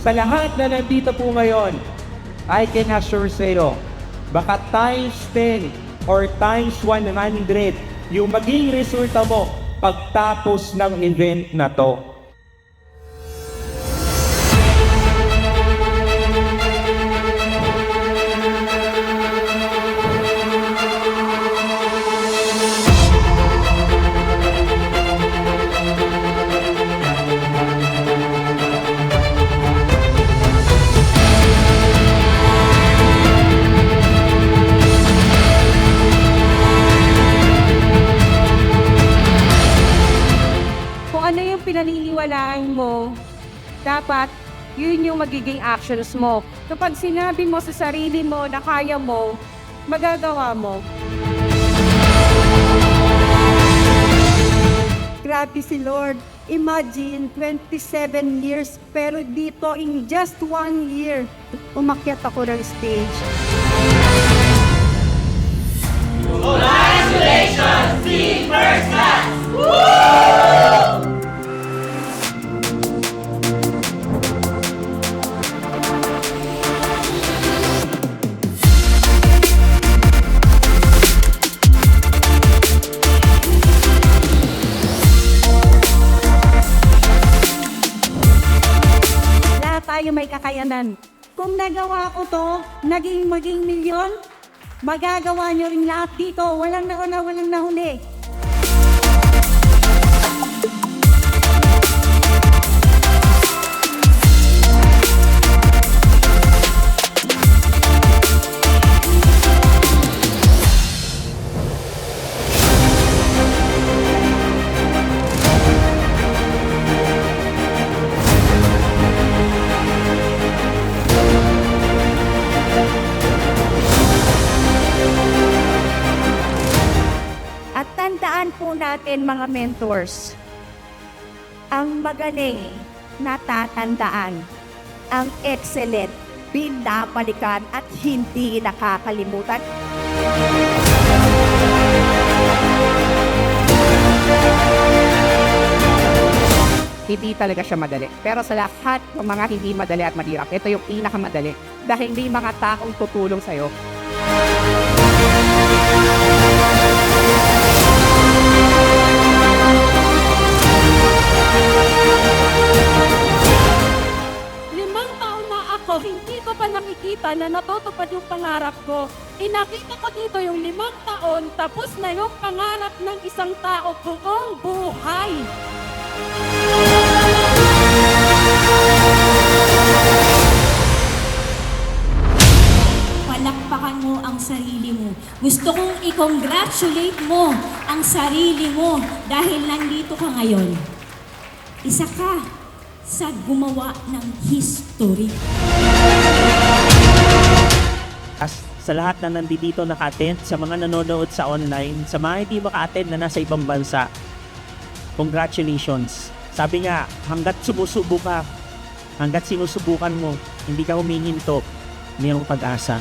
Sa lahat na nandito po ngayon, I can assure sa iyo, baka times 10 or times 100 yung maging resulta mo pagtapos ng event na to. Ano yung pinaniniwalaan mo, dapat yun yung magiging actions mo. Kapag sinabi mo sa sarili mo na kaya mo, magagawa mo. Grabe si Lord. Imagine, 27 years, pero dito in just 1 year, umakyat ako ng stage. Congratulations, Team First Class! Lahat tayo may kakayanan. Kung nagawa ko to, maging milyon, magagawa nyo rin lahat dito. Walang nauna, walang nahuli. At tandaan po natin mga mentors, ang magaling natatandaan, ang excellent pinapalikan at hindi nakakalimutan. Hindi talaga siya madali. Pero sa lahat ng mga hindi madali at mahirap, ito yung pinakamadali. Dahil may mga taong tutulong sa'yo. Limang taon na ako, hindi ko pa nakikita na natutupad yung pangarap ko. Inakita ko dito yung 5 taon, tapos na yung pangarap ng isang tao buong buhay. Palakpakan mo ang sarili mo. Gusto kong i-congratulate mo ang sarili mo dahil nandito ka ngayon. Isa ka sa gumawa ng history. Sa lahat na nandito naka-attend, sa mga nanonood sa online, sa mga hindi maka-attend na nasa ibang bansa, congratulations. Sabi nga, hanggat sumusubo ka, hanggat sinusubukan mo, hindi ka humihinto, mayroong pag-asa.